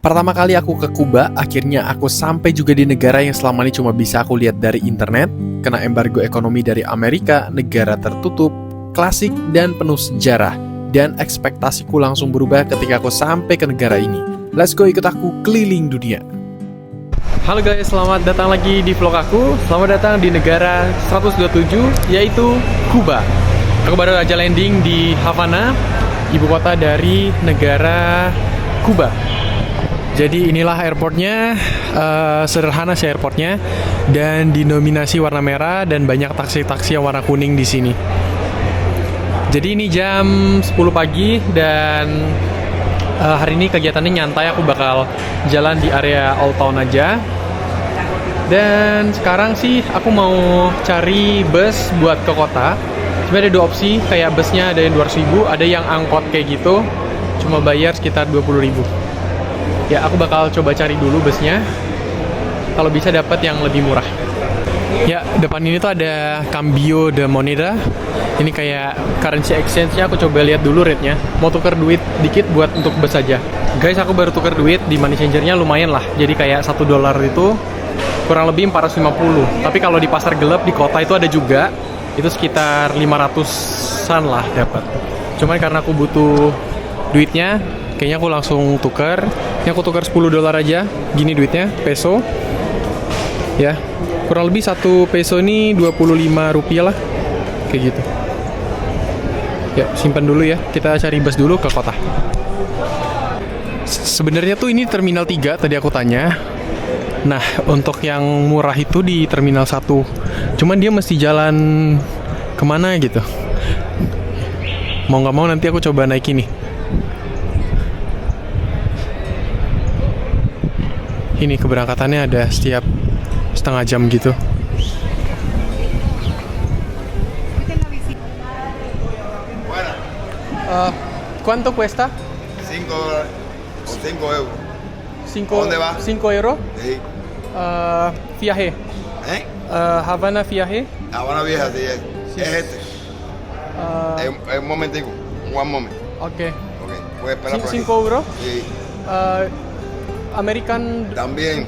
Pertama kali aku ke Kuba, akhirnya aku sampai juga di negara yang selama ini cuma bisa aku lihat dari internet, kena embargo ekonomi dari Amerika, negara tertutup, klasik, dan penuh sejarah. Dan ekspektasiku langsung berubah ketika aku sampai ke negara ini. Let's go, ikut aku keliling dunia. Halo guys, selamat datang lagi di vlog aku. Selamat datang di negara 127, yaitu Kuba. Aku baru aja landing di Havana, ibu kota dari negara Kuba. Jadi inilah airportnya, sederhana sih airportnya, dan dinominasi warna merah dan banyak taksi-taksi yang warna kuning di sini. Jadi ini jam 10 pagi dan hari ini kegiatannya nyantai, aku bakal jalan di area Old Town aja. Dan sekarang sih aku mau cari bus buat ke kota. Sebenarnya ada dua opsi, kayak busnya ada yang 200.000, ada yang angkot kayak gitu, cuma bayar sekitar 20.000. Ya, aku bakal coba cari dulu busnya. Kalau bisa dapat yang lebih murah. Ya, depan ini tuh ada Cambio de Moneda. Ini kayak currency exchange-nya, aku coba lihat dulu rate-nya. Mau tuker duit dikit buat untuk bus aja. Guys, aku baru tuker duit di money changer-nya lumayan lah. Jadi kayak $1 itu kurang lebih 450. Tapi kalau di pasar gelap di kota itu ada juga. Itu sekitar 500-an lah dapat. Cuman karena aku butuh duitnya, kayaknya aku langsung tuker. Ini aku tukar $10 aja. Gini duitnya, peso. Ya, kurang lebih 1 peso ini 25 rupiah lah. Kayak gitu. Ya, simpan dulu ya. Kita cari bus dulu ke kota. Sebenarnya tuh ini Terminal 3 tadi aku tanya. Nah, untuk yang murah itu di Terminal 1. Cuman dia mesti jalan kemana gitu. Mau nggak mau nanti aku coba naik ini. Ini keberangkatannya ada setiap setengah jam gitu. ¿Cuánto cuesta? 5 euros. 5 ¿Dónde va? 5 euro. Sí. Viaje. ¿Eh? Havana viaje. Habana Vieja, sí es. Sí. Es este. Un momentico. One moment. Oke. Ok. Puedes esperar por aquí. 5 euro. Sí. American. También.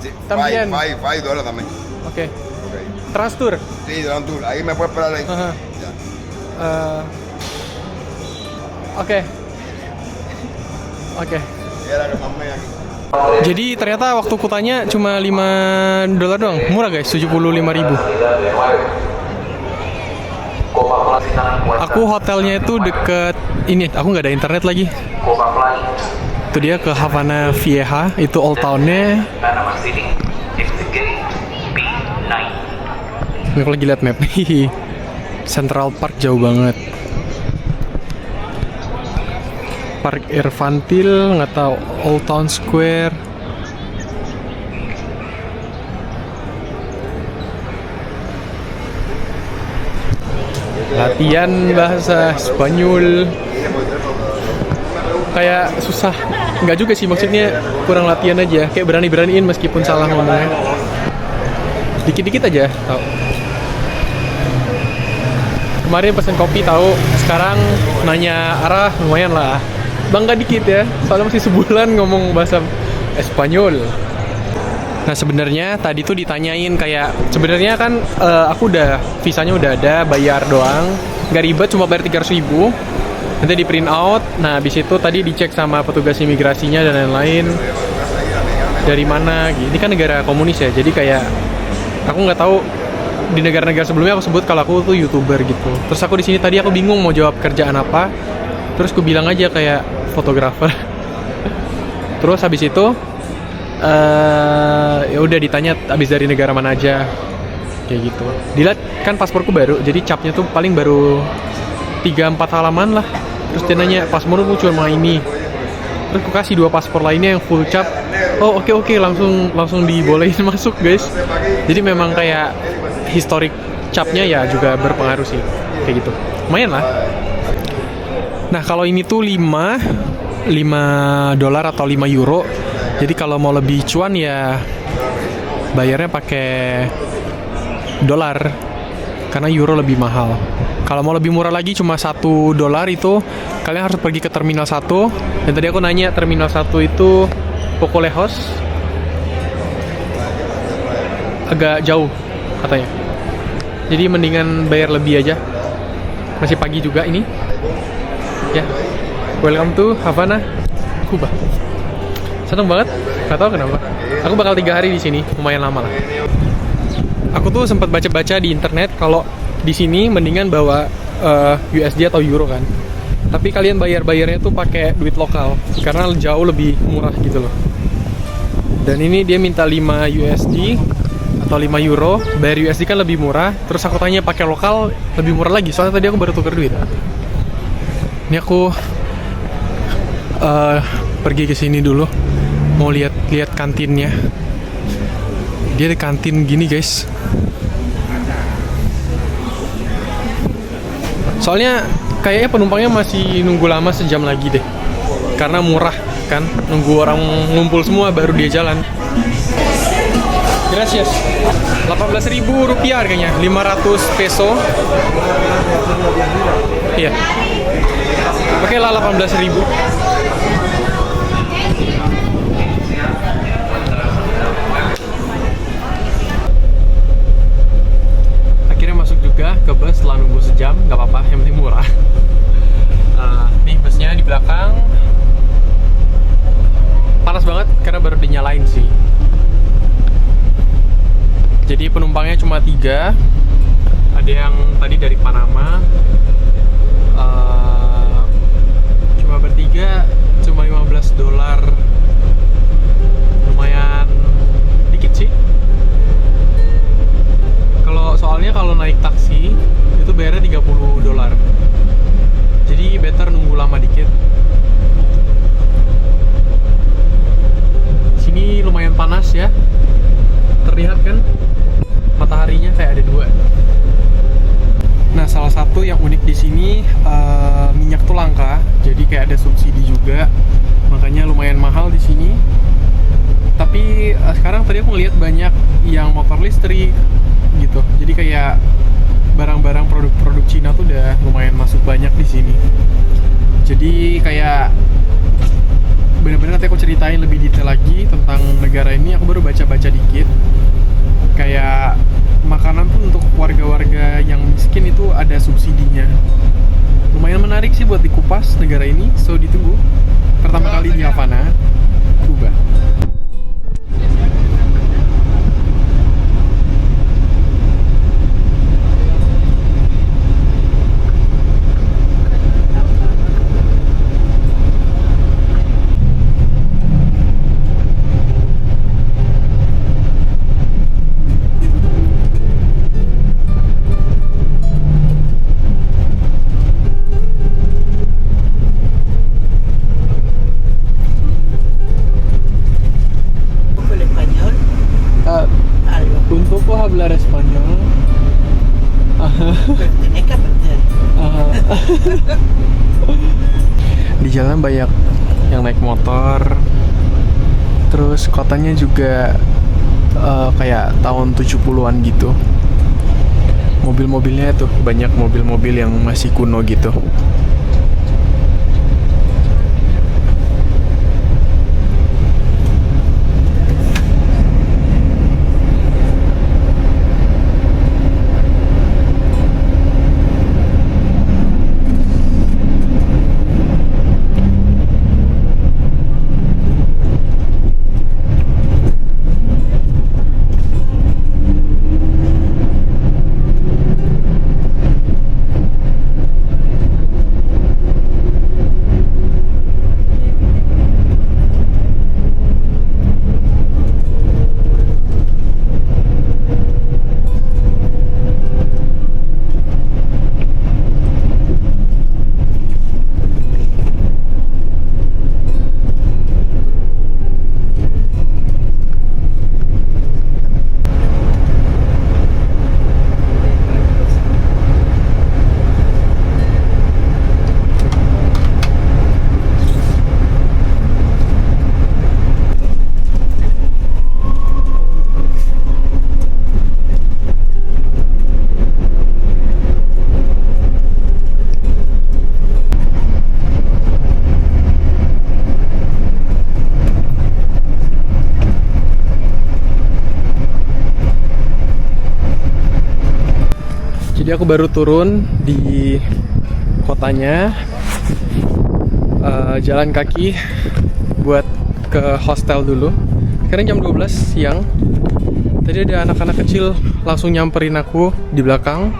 Sí. También. $5 también. Oke. Ok. Transtur. Sí, Grand Tour. Ahí me puedes esperar ahí. Ajá. Ya. Oke. Oke. Era que más me aquí. Jadi ternyata waktu kutanya cuma $5 doang. Murah guys, 75.000. Aku hotelnya itu deket ini, aku nggak ada internet lagi. Itu dia ke Havana Vieja, itu Old Town-nya. Ini aku lagi liat map. Central Park jauh banget. Park Irvantil, nggak tahu. Old Town Square. Latihan bahasa Spanyol. Kayak susah. Nggak juga sih, maksudnya kurang latihan aja. Kayak berani-beraniin meskipun salah ngomongnya. Dikit-dikit aja, tau. Kemarin pesen kopi tahu, sekarang nanya arah lumayan lah. Bangga dikit ya, soalnya masih sebulan ngomong bahasa Espanyol. Nah sebenarnya tadi tuh ditanyain kayak, sebenarnya kan aku udah visanya udah ada, bayar doang, nggak ribet, cuma bayar 300.000. Nanti di print out. Nah habis itu tadi dicek sama petugas imigrasinya dan lain-lain. Dari mana? Ini kan negara komunis ya, jadi kayak aku nggak tahu. Di negara-negara sebelumnya aku sebut kalau aku tuh YouTuber gitu. Terus aku di sini tadi aku bingung mau jawab kerjaan apa. Terus aku bilang aja kayak fotografer. Terus habis itu ya udah ditanya habis dari negara mana aja. Kayak gitu. Dilihat kan pasporku baru, jadi capnya tuh paling baru 3-4 halaman lah. Terus dia nanya, paspormu cuma ini. Terus aku kasih 2 paspor lainnya yang full cap. Oh oke, langsung dibolehin masuk guys. Jadi memang kayak historik capnya ya juga berpengaruh sih, kayak gitu. Lumayan lah. Nah kalau ini tuh $5 atau 5 euro. Jadi kalau mau lebih cuan ya bayarnya pakai dolar. karena euro lebih mahal. Kalau mau lebih murah lagi cuma $1 itu kalian harus pergi ke Terminal 1. Dan tadi aku nanya Terminal 1 itu Pokolehos agak jauh katanya. Jadi mendingan bayar lebih aja. Masih pagi juga ini. Ya. Welcome to Havana, Kuba. Seneng banget. Gak tau kenapa. Aku bakal 3 hari di sini, lumayan lama lah. Aku tuh sempat baca-baca di internet kalau di sini mendingan bawa USD atau euro kan. Tapi kalian bayarnya tuh pakai duit lokal karena jauh lebih murah gitu loh. Dan ini dia minta 5 USD atau 5 euro, bayar USD kan lebih murah. Terus aku tanya pakai lokal lebih murah lagi. Soalnya tadi aku baru tuker duit. Ini aku pergi ke sini dulu, mau lihat kantinnya. Dia ada kantin gini guys. Soalnya kayaknya penumpangnya masih nunggu lama sejam lagi deh. Karena murah kan, nunggu orang ngumpul semua baru dia jalan. Gracias. 18.000 rupiah harganya, 500 peso. Iya. Oke lah 18.000. Ke bus setelah nunggu sejam, nggak apa-apa, yang penting murah. Nih busnya di belakang panas banget karena baru dinyalain sih. Jadi penumpangnya cuma 3. Ada yang tadi dari Panama, cuma bertiga, cuma $15. Lumayan dikit sih. Soalnya kalau naik taksi itu bayarnya $30. Jadi better nunggu lama dikit. Sini lumayan panas ya. Terlihat kan mataharinya kayak ada 2. Nah, salah satu yang unik di sini minyak tuh langka. Jadi kayak ada subsidi juga. Makanya lumayan mahal di sini. Tapi sekarang tadi aku ngeliat banyak yang motor listrik gitu. Jadi kayak barang-barang produk-produk Cina tuh udah lumayan masuk banyak di sini. Jadi kayak bener-bener nanti aku ceritain lebih detail lagi tentang negara ini. Aku baru baca-baca dikit. Kayak makanan tuh untuk warga-warga yang miskin itu ada subsidinya. Lumayan menarik sih buat dikupas negara ini. So ditunggu. Pertama kali di Havana, Kuba. Un poco hablar español. Di jalan banyak yang naik motor. Terus kotanya juga kayak tahun 70-an gitu. Mobil-mobilnya tuh banyak mobil-mobil yang masih kuno gitu. Jadi aku baru turun di kotanya, jalan kaki buat ke hostel dulu. Sekarang jam 12 siang. Tadi ada anak-anak kecil langsung nyamperin aku di belakang,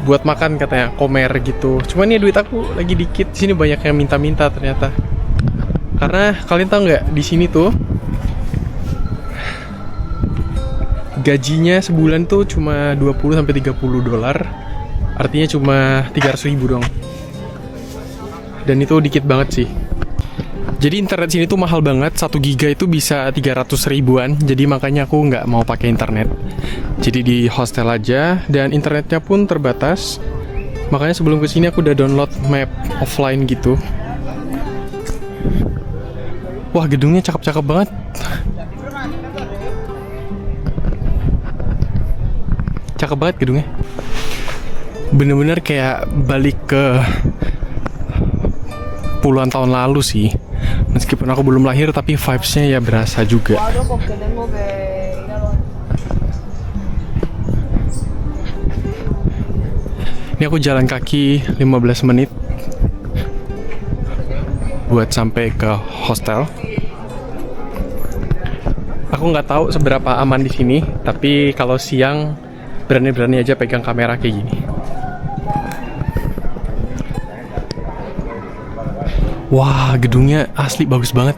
buat makan katanya, komer gitu. Cuman ya duit aku lagi dikit. Di sini banyak yang minta-minta ternyata. Karena kalian tahu nggak, di sini tuh gajinya sebulan tuh cuma 20-30 dolar. Artinya cuma 300 ribu dong. Dan itu dikit banget sih. Jadi internet sini tuh mahal banget. 1 giga itu bisa 300 ribuan. Jadi makanya aku nggak mau pakai internet. Jadi di hostel aja. Dan internetnya pun terbatas. Makanya sebelum kesini aku udah download map offline gitu. Wah, gedungnya cakep-cakep banget. Cakep banget gedungnya. Bener-bener kayak balik ke puluhan tahun lalu sih. Meskipun aku belum lahir, tapi vibes-nya ya berasa juga. Ini aku jalan kaki 15 menit buat sampai ke hostel. Aku nggak tahu seberapa aman di sini, tapi kalau siang berani-berani aja pegang kamera kayak gini. Wah, gedungnya asli bagus banget.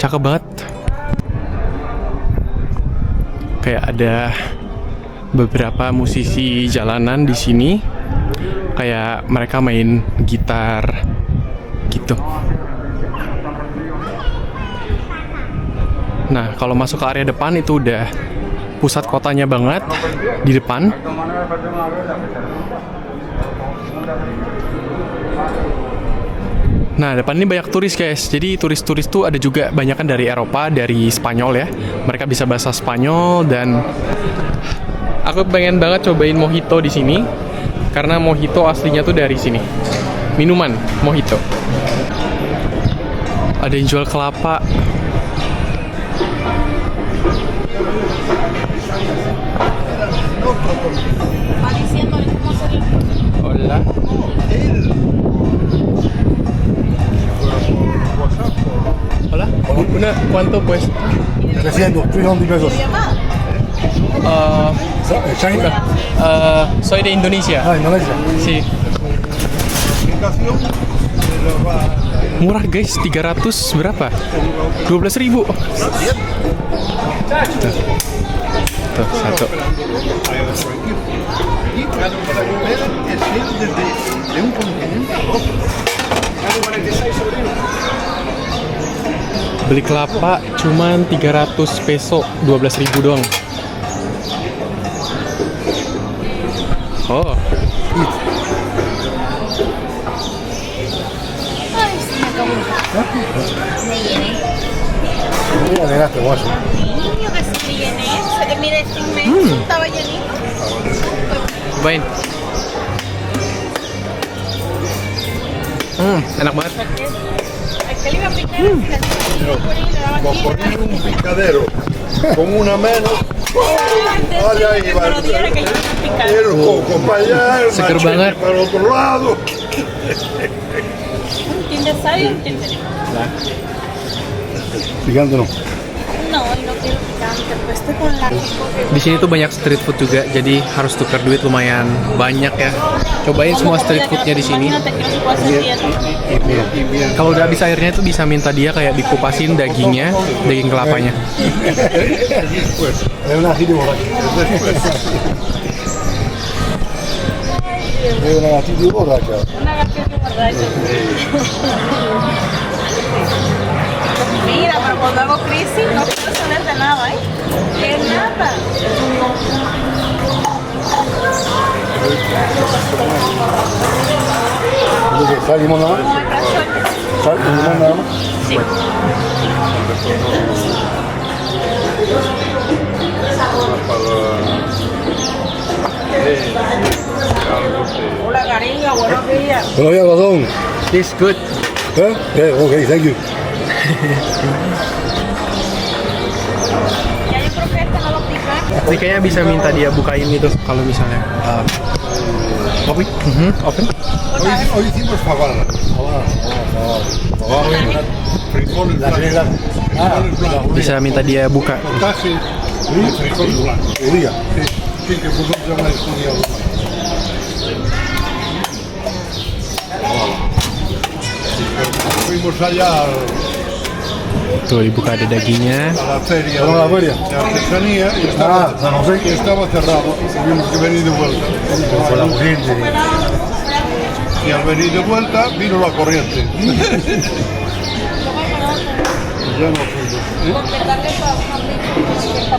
Cakep banget. Kayak ada beberapa musisi jalanan di sini. Kayak mereka main gitar gitu. Nah, kalau masuk ke area depan itu udah pusat kotanya banget di depan. Nah, depan ini banyak turis guys. Jadi turis-turis tuh ada juga banyak kan dari Eropa, dari Spanyol ya. Mereka bisa bahasa Spanyol dan aku pengen banget cobain mojito di sini karena mojito aslinya tuh dari sini. Minuman mojito. Ada yang jual kelapa. Hola. Hola. Una, ¿cuánto cuesta? 300 pesos. China. Soy de Indonesia. Indonesia. Sí. Murah guys, 300 berapa? 12.000. Tuh, satu. Beli kelapa cuman 300 peso, 12.000 doang. Oh. Mira, negaste, guayo. Niño que se llené, mire, este inmenso estaba llenito. Cobain. Enak banget. Aquel iba a picar al final. Por poner un picadero con una menos. Allá iba Pero diera que yo iba a picar. el coco para allá, el Seger machete banget. para el otro lado. ¿Entiendes? ¿Sabes? ¿Entiendes? Picante no. No, y no quiero picante, pues estoy con la Di sini tuh banyak street food juga, jadi harus tukar duit lumayan banyak ya. Cobain semua street foodnya di sini. Imagínate que no se puede hacer dieta. Kalau udah habis airnya itu bisa minta dia kayak dikupasin dagingnya, daging kelapanya. Es una gatita borracha. Es una gatita borracha. Una gatita borracha. Mira, pero cuando hago crisis no quiero saber de nada, ¿eh? De nada. ¿Sal y limón nada más? Como el brazo. ¿Sal y limón nada más? Sí. Hola, cariño, buenos días. Buenos días, Gordón. It's good. Okay, thank you. Ya yo creo que esta no lo pican. Ini kayaknya bisa minta dia bukain itu kalau misalnya. Papi, Open. Hoy hicimos fabada. Frijoles la tiene blancos. la... Bisa minta dia buka. Potaje y frijoles blancos. Judía. Sí, que vosotros llamáis judía. Fuimos allá Tuh dibuka ada dagingnya. a la feria ¿Vamos a la feria? de artesanía y San José. estaba cerrado. Tuvimos que venir de vuelta. Con la corriente. Y al venir de vuelta vino la corriente. Y ya no fuimos. Completarle para una esta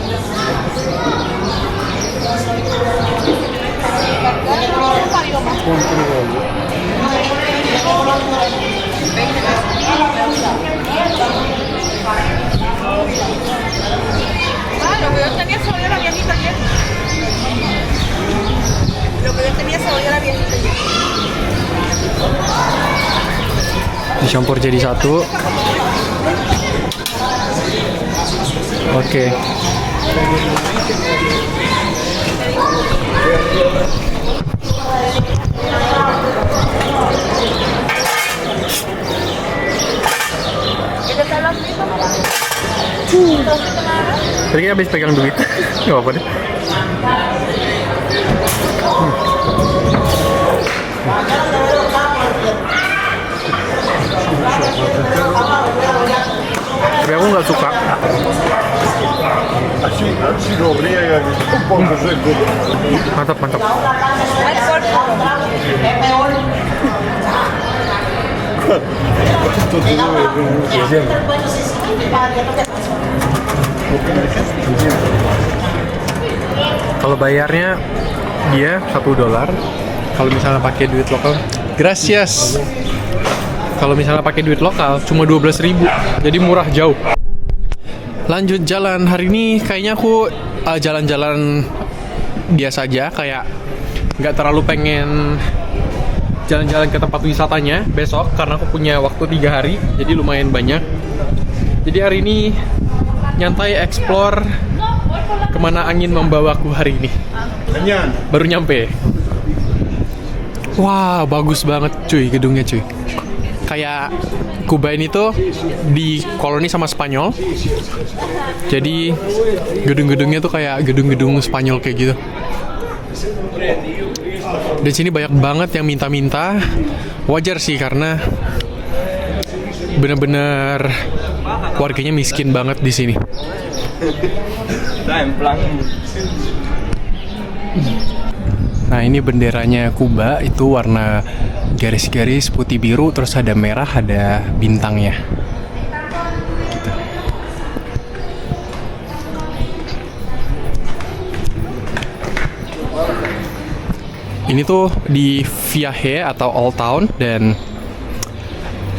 lo que yo tenía se oía la viejita ayer. Lo que yo tenía se oía la viejita ayer. Dicampur jadi satu. Oke. ¿Ella está la misma? Tadi kan habis pegang duit. Gak apa-apa deh. Tapi aku nggak suka. Así lo riega, que está un poco seco. Mantap, mantap. Ay, Kalau bayarnya dia $1. Kalau misalnya pakai duit lokal, gracias. Kalau misalnya pakai duit lokal cuma 12.000, jadi murah jauh. Lanjut jalan hari ini, kayaknya aku jalan-jalan biasa aja, kayak nggak terlalu pengen jalan-jalan ke tempat wisatanya besok karena aku punya waktu 3 hari, jadi lumayan banyak. Jadi hari ini nyantai explore kemana angin membawaku hari ini. Baru nyampe. Wah, bagus banget cuy gedungnya cuy. Kayak Kuba ini tuh di koloni sama Spanyol. Jadi gedung-gedungnya tuh kayak gedung-gedung Spanyol kayak gitu. Di sini banyak banget yang minta-minta. Wajar sih karena bener-bener warganya miskin banget di sini. Nah, ini benderanya Kuba, itu warna garis-garis putih biru, terus ada merah, ada bintangnya. Gitu. Ini tuh di Viaje atau Old Town, dan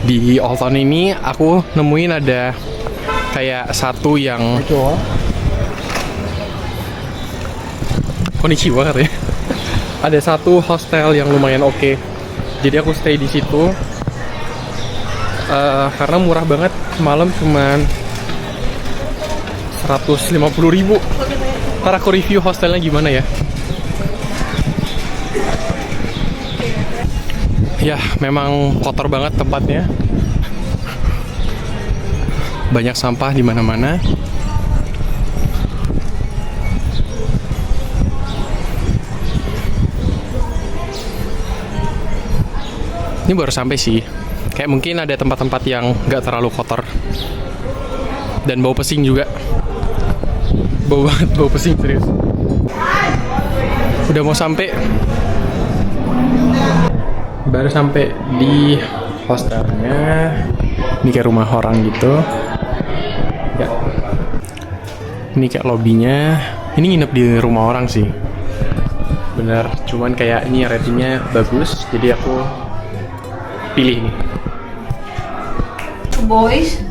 di Old Town ini aku nemuin ada kayak satu yang Konnichiwa katanya. Ada satu hostel yang lumayan oke. Jadi aku stay di situ karena murah banget. Semalam cuman 150.000. Ntar aku review hostelnya gimana ya. Ya, memang kotor banget tempatnya. Banyak sampah di mana-mana. Ini baru sampai sih. Kayak mungkin ada tempat-tempat yang nggak terlalu kotor. Dan bau pesing juga. Bau banget, bau pesing serius. Udah mau sampai. Baru sampai di hostelnya. Ini kayak rumah orang gitu. Ya. Ini kayak lobbynya. Ini nginep di rumah orang sih. Bener, cuman kayak ini ratingnya bagus. Jadi aku pilih nih. 2 boys.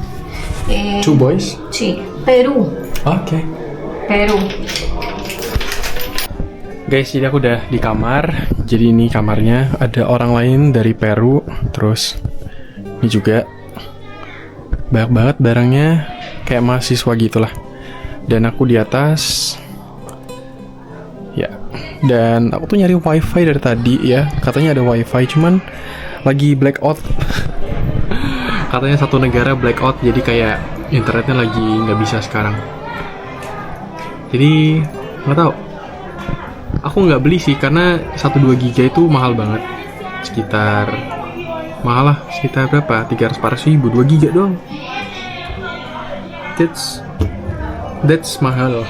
Two boys? Sí, Perú. Oke. Perú. Guys, jadi aku udah di kamar. Jadi ini kamarnya, ada orang lain dari Peru. Terus ini juga Banyak banget barangnya, kayak mahasiswa gitulah. Dan aku di atas. Ya, dan aku tuh nyari wifi dari tadi ya. Katanya ada wifi, cuman lagi blackout. Katanya satu negara blackout, jadi kayak internetnya lagi nggak bisa sekarang. Jadi nggak tahu. Aku nggak beli sih karena 1-2 giga itu mahal banget. Sekitar mahal lah, sekitar berapa? 300-400 ribu, 2 giga doang. That's mahal.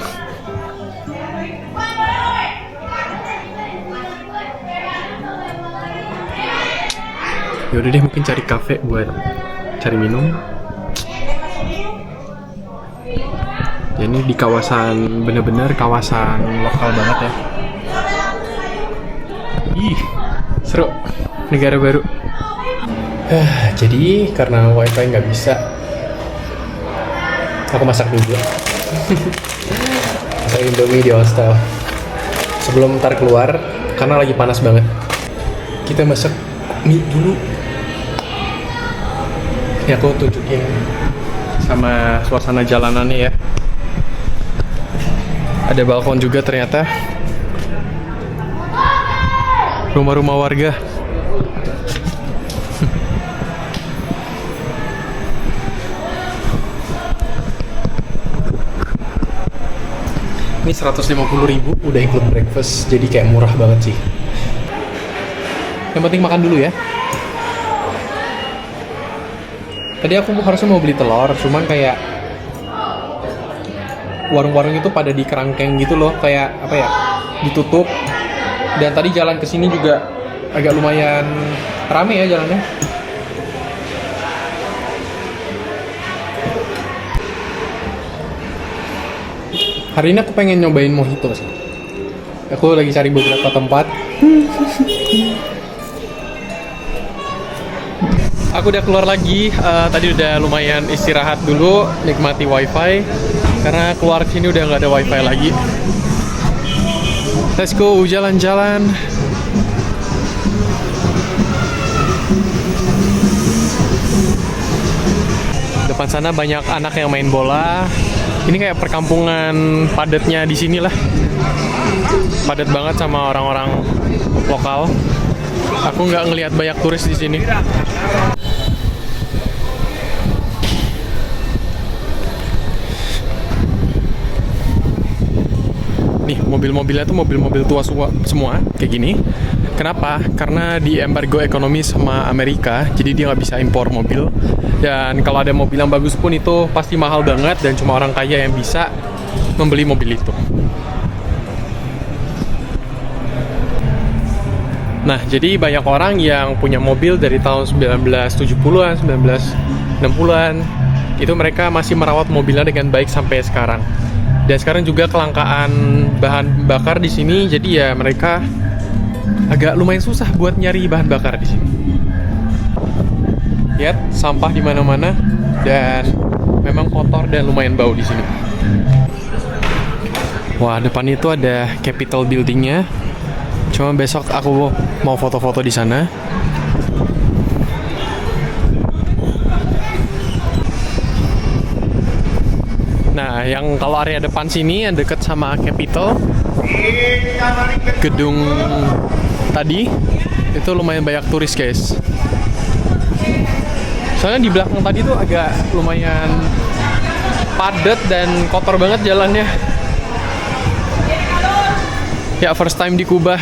Yaudah deh, mungkin cari cafe buat cari minum. Ya, ini di kawasan, bener-bener kawasan lokal banget ya. Ih, seru. Negara baru. Jadi karena wifi nggak bisa, aku masak dulu. Masak Indomie di hostel. Sebelum ntar keluar, karena lagi panas banget. Kita masak mie dulu. Ini aku tunjukin sama suasana jalanannya ya. Ada balkon juga ternyata. Rumah-rumah warga. Ini 150.000 udah include breakfast, jadi kayak murah banget sih. Yang penting makan dulu ya. Tadi aku harusnya mau beli telur, cuman kayak warung-warung itu pada di kerangkeng gitu loh, kayak apa ya, ditutup. Dan tadi jalan ke sini juga agak lumayan rame ya jalannya. Hari ini aku pengen nyobain mojito sih. Aku lagi cari beberapa tempat. Aku udah keluar lagi. Tadi udah lumayan istirahat dulu, nikmati wifi. Karena keluar sini udah nggak ada wifi lagi. Let's go jalan-jalan. Depan sana banyak anak yang main bola. Ini kayak perkampungan padatnya di sini lah. Padat banget sama orang-orang lokal. Aku nggak ngelihat banyak turis di sini. Nih, mobil-mobilnya tuh mobil-mobil tua semua, kayak gini. Kenapa? Karena di embargo ekonomi sama Amerika, jadi dia nggak bisa impor mobil. Dan kalau ada mobil yang bagus pun itu pasti mahal banget, dan cuma orang kaya yang bisa membeli mobil itu. Nah, jadi banyak orang yang punya mobil dari tahun 1970-an, 1960-an. Itu mereka masih merawat mobilnya dengan baik sampai sekarang. Dan sekarang juga kelangkaan bahan bakar di sini, jadi ya mereka agak lumayan susah buat nyari bahan bakar di sini. Lihat, sampah di mana-mana dan memang kotor dan lumayan bau di sini. Wah, depan itu ada Capitol Building-nya. Cuma besok aku mau foto-foto di sana. Nah, yang kalau area depan sini yang deket sama Capitol, gedung tadi itu lumayan banyak turis, guys. Soalnya di belakang tadi tuh agak lumayan padat dan kotor banget jalannya. Ya, first time di Kuba.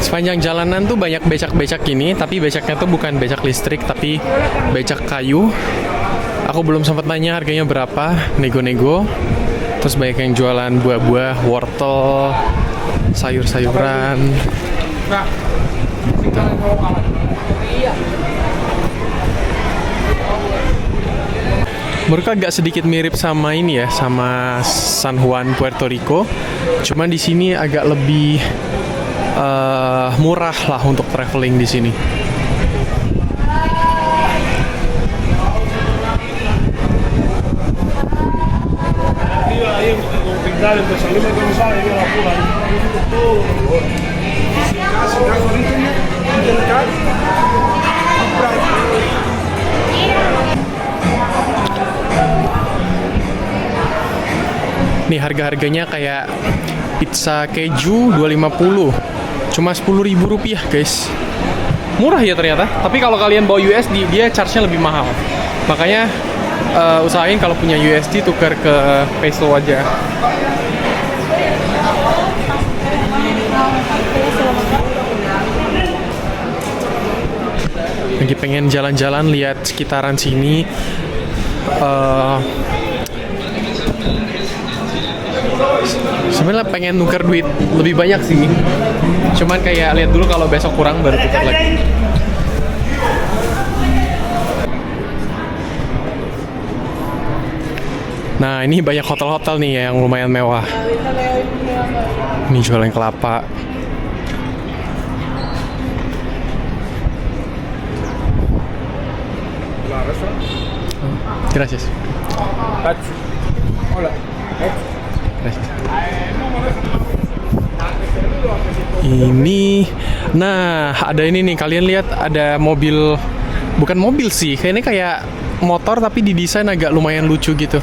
Sepanjang jalanan tuh banyak becak-becak gini, tapi becaknya tuh bukan becak listrik, tapi becak kayu. Aku belum sempat nanya harganya berapa, nego-nego. Terus banyak yang jualan buah-buah, wortel, sayur-sayuran. Mereka agak sedikit mirip sama ini ya, sama San Juan, Puerto Rico. Cuman di sini agak lebih murah lah untuk traveling di sini. Nih harga-harganya kayak pizza keju 250, cuma 10.000 rupiah guys. Murah ya ternyata. Tapi kalau kalian bawa USD dia charge-nya lebih mahal. Makanya usahain kalau punya USD tukar ke peso aja. Lagi pengen jalan-jalan lihat sekitaran sini. Sebenarnya pengen nuker duit lebih banyak sih. Cuman kayak lihat dulu kalau besok kurang baru tukar lagi. Nah, ini banyak hotel-hotel nih yang lumayan mewah. Ini jualan kelapa. Gracias. Hola. Gracias. Ini, nah ada ini nih, kalian lihat ada mobil, bukan mobil sih, kayaknya kayak motor tapi didesain agak lumayan lucu gitu.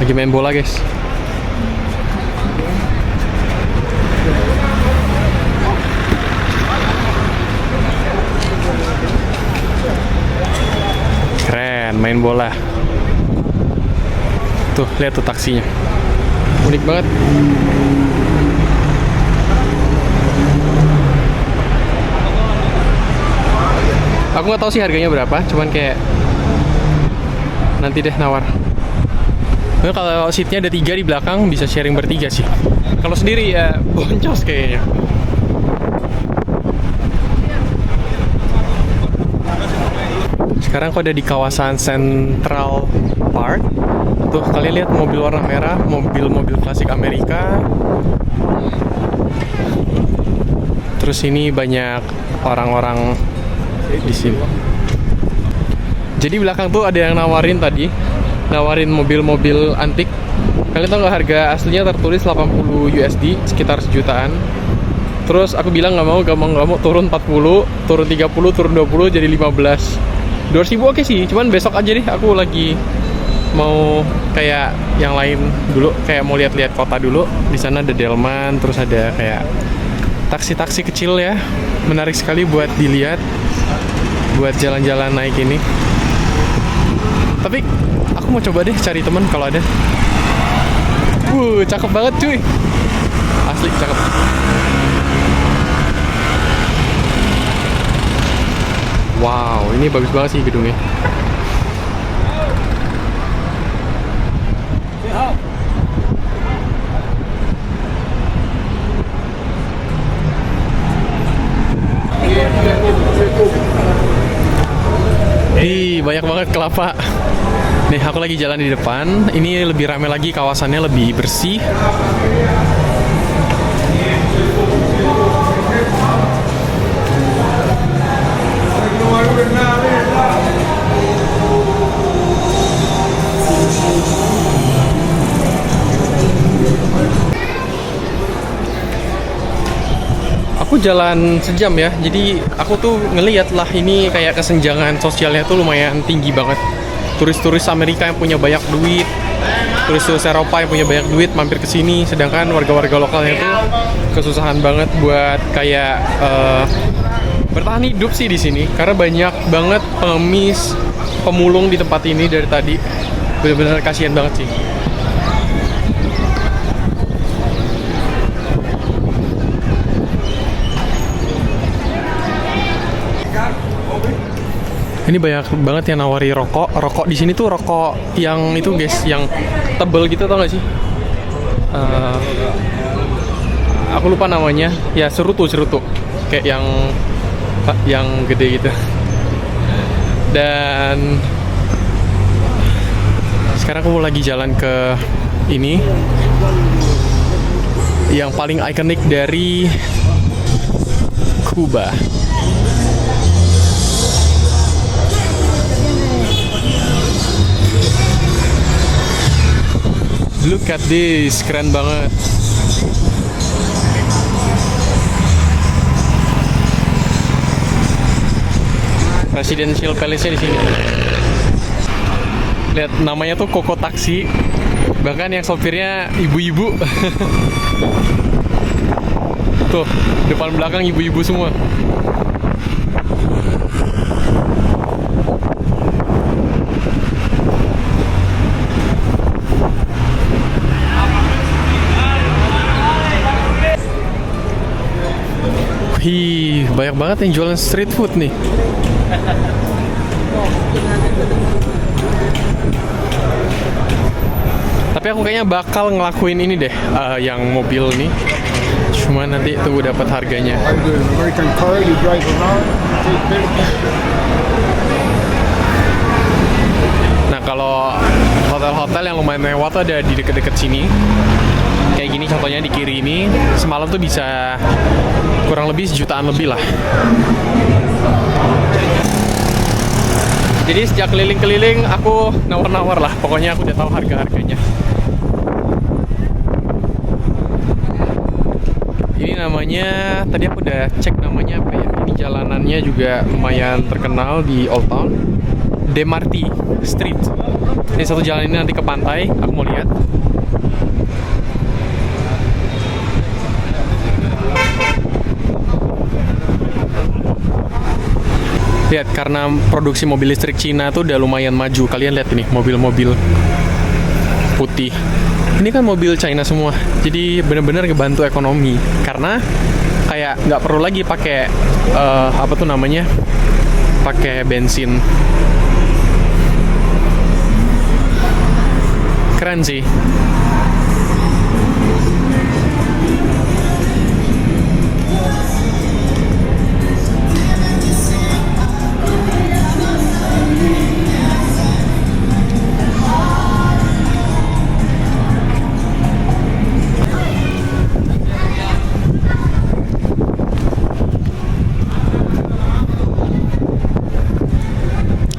Lagi main bola guys. Keren, main bola. Tuh, lihat tuh taksinya. Unik banget. Aku nggak tahu sih harganya berapa, cuman kayak nanti deh nawar. Nah, kalau seatnya ada 3 di belakang bisa sharing bertiga sih. Kalau sendiri ya boncos kayaknya. Sekarang aku ada di kawasan Central Park. Tuh kalian lihat mobil warna merah, mobil-mobil klasik Amerika. Terus ini banyak orang-orang di sini. Jadi belakang tuh ada yang nawarin tadi, nawarin mobil-mobil antik. Kalian tahu nggak harga aslinya tertulis 80 USD, sekitar sejutaan. Terus aku bilang nggak mau, turun 40, turun 30, turun 20 jadi 15. 2.000 oke sih, cuman besok aja deh, aku lagi mau kayak yang lain dulu, kayak mau lihat-lihat kota dulu. Di sana ada Delman, terus ada kayak taksi-taksi kecil ya, menarik sekali buat dilihat, buat jalan-jalan naik ini. Tapi aku mau coba deh cari teman kalau ada. Cakep banget cuy, asli cakep. Wow, ini bagus banget sih gedungnya. Banyak banget kelapa. Nih, aku lagi jalan di depan. Ini lebih ramai lagi, kawasannya lebih bersih. Aku jalan sejam ya, jadi aku tuh ngeliat lah ini kayak kesenjangan sosialnya tuh lumayan tinggi banget. Turis-turis Amerika yang punya banyak duit, turis-turis Eropa yang punya banyak duit mampir ke sini, sedangkan warga-warga lokalnya tuh kesusahan banget buat kayak bertahan hidup sih di sini, karena banyak banget pengemis, pemulung di tempat ini dari tadi. Bener-bener kasihan banget sih. Ini banyak banget yang nawari rokok. Rokok di sini tuh rokok yang itu guys, yang tebel gitu, tau gak sih? Aku lupa namanya. Ya cerutu, kayak yang gede gitu. Dan sekarang aku lagi jalan ke ini, yang paling ikonik dari Kuba. Look at this, keren banget. Presidential Palace-nya di sini. Lihat namanya tuh Koko Taksi. Bahkan yang sopirnya ibu-ibu. Tuh, depan belakang ibu-ibu semua. Wih, banyak banget yang jualan street food nih. Tapi aku kayaknya bakal ngelakuin ini deh, yang mobil nih. Cuma nanti tunggu dapat harganya. American car, you drive around, take pictures. Nah, kalau hotel-hotel yang lumayan mewah tuh ada di deket-deket sini. Kayak gini contohnya di kiri ini, semalam tuh bisa kurang lebih sejutaan lebih lah. Jadi sejak keliling-keliling aku nawar-nawar lah, pokoknya aku udah tahu harga-harganya. Ini namanya, tadi aku udah cek namanya apa ya. Ini jalanannya juga lumayan terkenal di Old Town, Demarty Street. Ini satu jalan ini nanti ke pantai, aku mau lihat. Lihat, karena produksi mobil listrik Cina tuh udah lumayan maju. Kalian lihat ini, mobil-mobil putih. Ini kan mobil China semua. Jadi bener-bener ngebantu ekonomi. Karena kayak nggak perlu lagi pakai apa tuh namanya? Pakai bensin. Keren sih.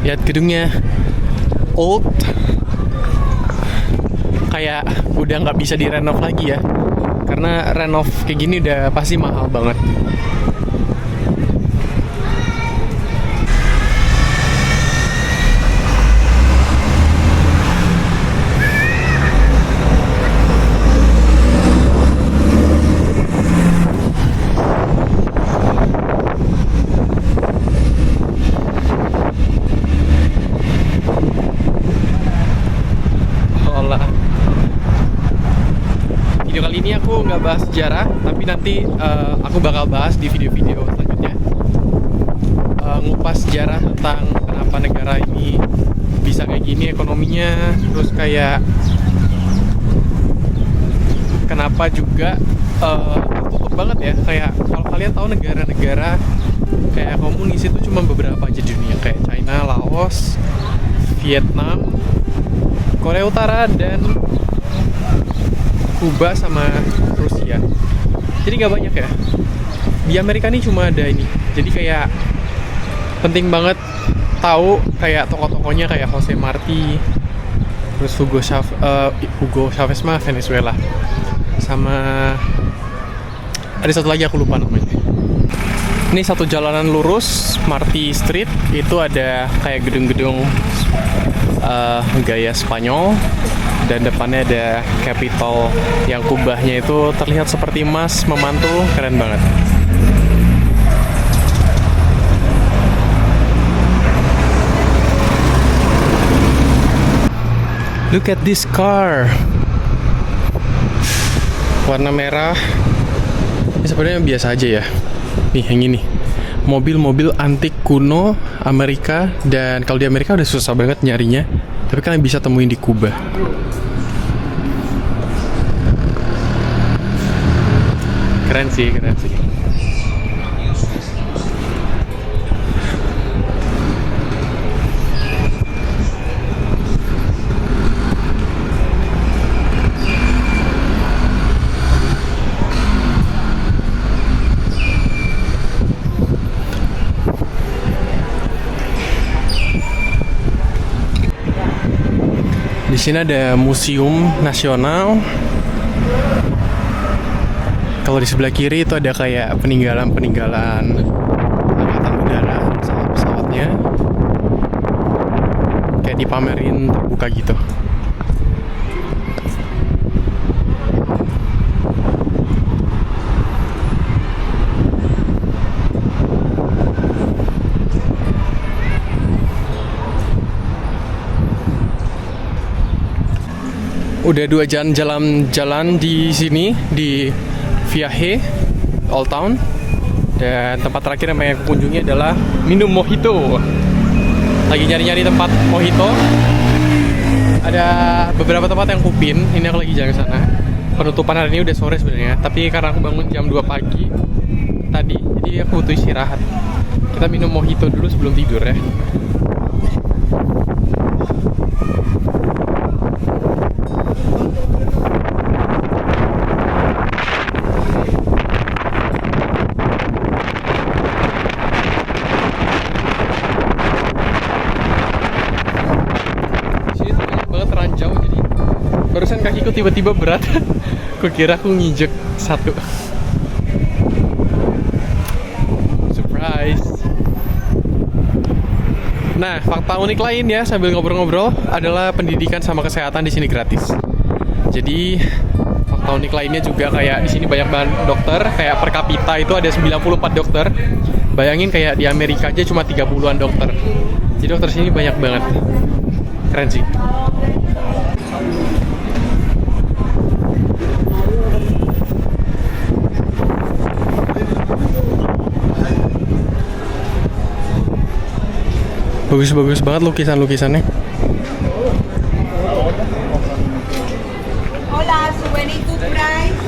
Lihat gedungnya, old, kayak udah nggak bisa direnov lagi ya, karena renov kayak gini udah pasti mahal banget. Video kali ini aku nggak bahas sejarah, tapi nanti aku bakal bahas di video-video selanjutnya. Ngupas sejarah tentang kenapa negara ini bisa kayak gini ekonominya, terus kayak kenapa juga tutup banget ya. Kayak kalau kalian tahu negara-negara kayak komunis itu cuma beberapa aja di dunia, kayak China, Laos, Vietnam, Korea Utara, dan Kuba sama Rusia. Jadi nggak banyak ya. Di Amerika ini cuma ada ini. Jadi kayak penting banget tahu kayak tokoh-tokohnya kayak Jose Marti, terus Hugo Chavez mah Venezuela, sama ada satu lagi aku lupa namanya. Ini satu jalanan lurus, Marti Street, itu ada kayak gedung-gedung gaya Spanyol. Dan depannya ada Capitol yang kubahnya itu terlihat seperti emas memantul, keren banget. Look at this car. Warna merah. Ini sebenarnya biasa aja ya. Nih, yang ini. Mobil-mobil antik kuno Amerika, dan kalau di Amerika udah susah banget nyarinya. Tapi kalian bisa temuin di Kuba. Keren sih, keren sih. Di sini ada Museum Nasional. Kalau di sebelah kiri itu ada kayak peninggalan-peninggalan angkatan udara, pesawat-pesawatnya. Kayak dipamerin terbuka gitu. Udah 2 jam jalan di sini di Viaje Old Town, dan tempat terakhir yang pengen aku kunjungi adalah minum mojito. Lagi nyari-nyari tempat mojito. Ada beberapa tempat yang kupin. Ini aku lagi jalan ke sana. Penutupan hari ini udah sore sebenarnya, tapi karena aku bangun jam 2 pagi tadi, jadi aku butuh istirahat. Kita minum mojito dulu sebelum tidur ya. Barusan kakiku tiba-tiba berat. Kukira aku nginjek satu. Surprise. Nah, fakta unik lain ya sambil ngobrol-ngobrol adalah pendidikan sama kesehatan di sini gratis. Jadi fakta unik lainnya juga kayak di sini banyak banget dokter, kayak per kapita itu ada 94 dokter. Bayangin kayak di Amerika aja cuma 30-an dokter. Jadi dokter sini banyak banget. Keren sih. Bagus-bagus banget lukisan-lukisannya. Hola, souvenir tu price.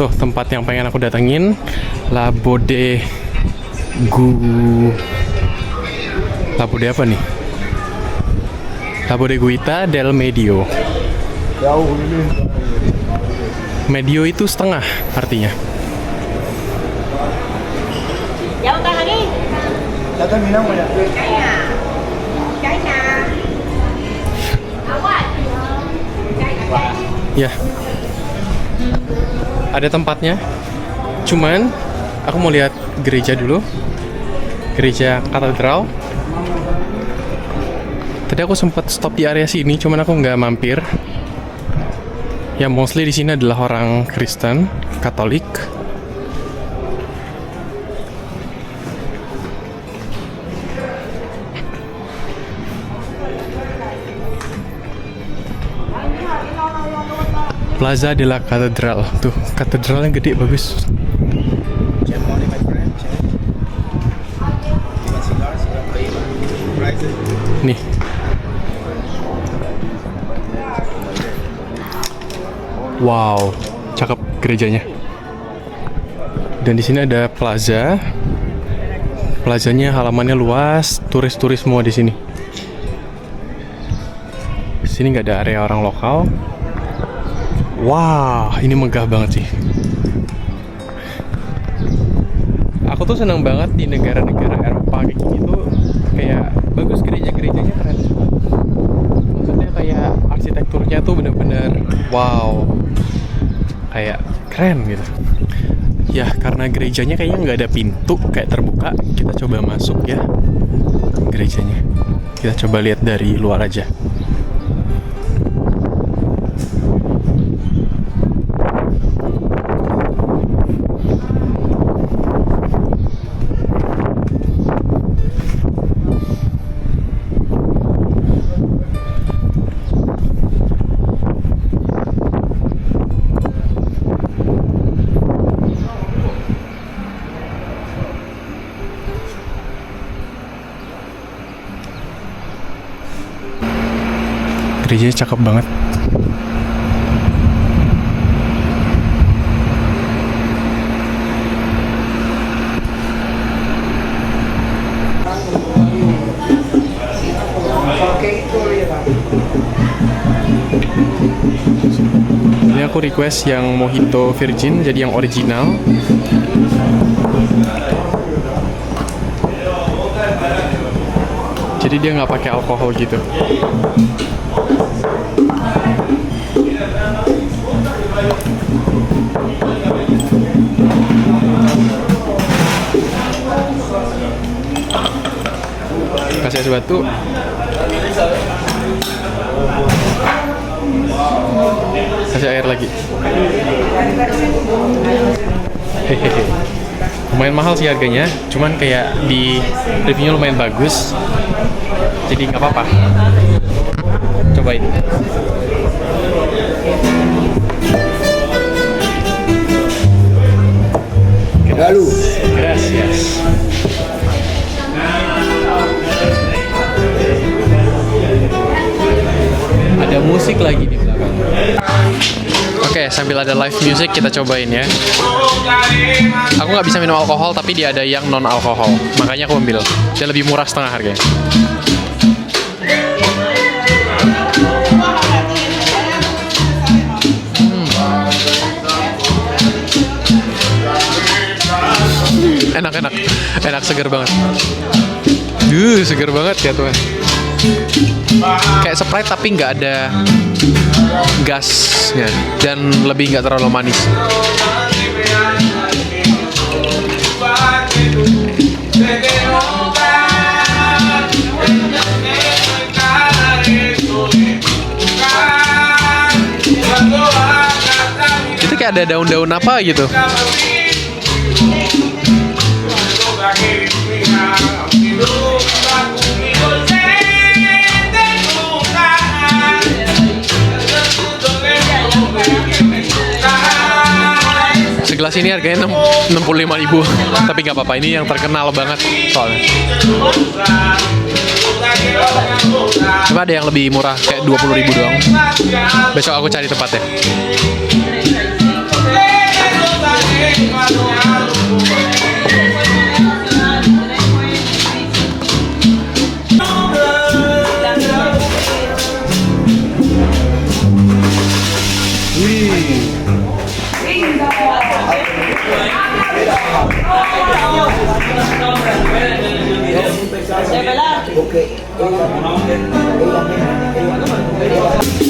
Tuh tempat yang pengen aku datengin, La Bodega apa nih? La Bodeguita del Medio. Medio itu setengah artinya. Ya udah lagi. Ya terminamos ya. Ya. Ada tempatnya. Cuman aku mau lihat gereja dulu. Gereja katedral. Tadi aku sempat stop di area sini, cuman aku nggak mampir. Ya mostly di sini adalah orang Kristen, Katolik. Plaza de la Catedral. Tuh, katedralnya gede bagus. Nih. Wow, cakep gerejanya. Dan di sini ada plaza. Plazanya halamannya luas, turis-turis semua di sini. Di sini nggak ada area orang lokal. Wah, ini megah banget sih. Aku tuh senang banget di negara-negara Eropa kayak gini tuh, kayak bagus gereja-gerejanya keren. Maksudnya kayak arsitekturnya tuh bener-bener wow, kayak keren gitu. Ya karena gerejanya kayaknya nggak ada pintu, kayak terbuka. Kita coba masuk ya gerejanya. Kita coba lihat dari luar aja. Gerejanya cakep banget. Ini aku aku request yang mojito virgin, jadi yang original. Jadi dia nggak pakai alkohol gitu. Kasih es batu. Kasih air lagi. Hehehe. Lumayan mahal sih harganya, cuman kayak di reviewnya lumayan bagus. Jadi nggak apa-apa. Cobain. Lalu. Gracias. Ada musik lagi di belakang. Oke, sambil ada live music kita cobain ya. Aku nggak bisa minum alkohol, tapi dia ada yang non alkohol, makanya aku ambil. Dia lebih murah setengah harganya. Enak, seger banget. Seger banget ya tuh. Kayak Sprite tapi nggak ada gasnya dan lebih nggak terlalu manis. Itu kayak ada daun-daun apa gitu. Segelas ini harganya 65.000, tapi nggak apa-apa, ini yang terkenal banget soalnya. Coba ada yang lebih murah kayak 20.000 doang. Besok aku cari tempatnya.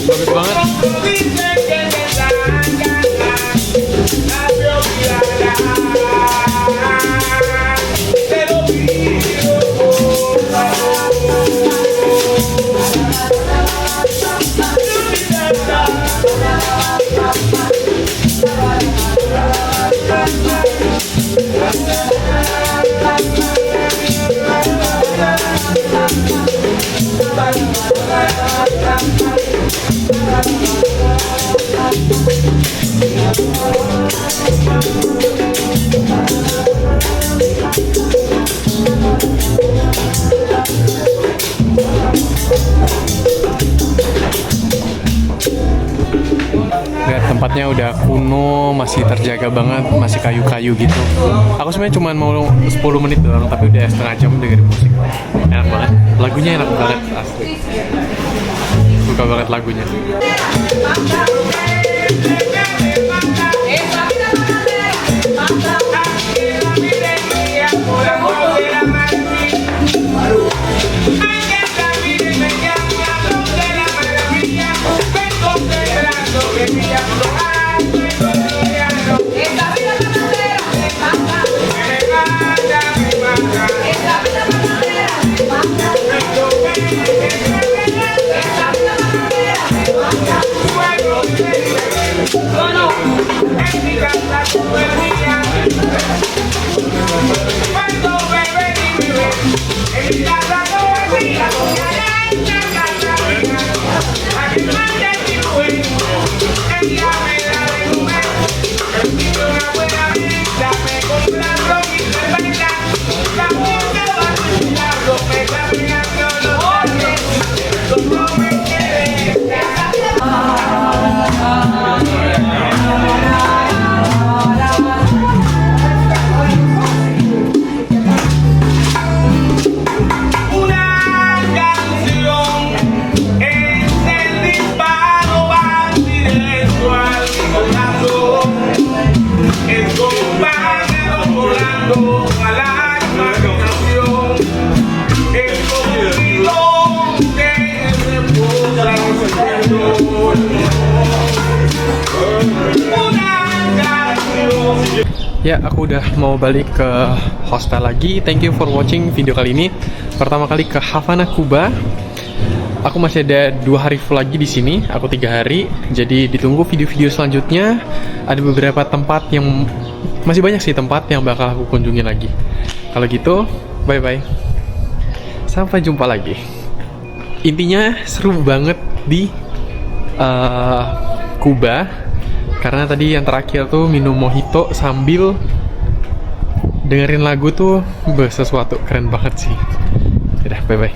Bagus banget. Lihat tempatnya udah kuno, masih terjaga banget, masih kayu-kayu gitu. Aku sebenarnya cuma mau 10 menit doang, tapi udah setengah jam dengerin musik. Enak banget, lagunya enak banget, asli. Suka banget lagunya. Oh, Ya, aku udah mau balik ke hostel lagi. Thank you for watching video kali ini. Pertama kali ke Havana, Kuba. Aku masih ada 2 hari full lagi di sini. Aku 3 hari. Jadi ditunggu video-video selanjutnya. Ada beberapa tempat yang masih banyak sih tempat yang bakal aku kunjungi lagi. Kalau gitu, bye-bye. Sampai jumpa lagi. Intinya seru banget di Kuba. Karena tadi yang terakhir tuh minum mojito sambil dengerin lagu tuh sesuatu keren banget sih. Udah, bye-bye.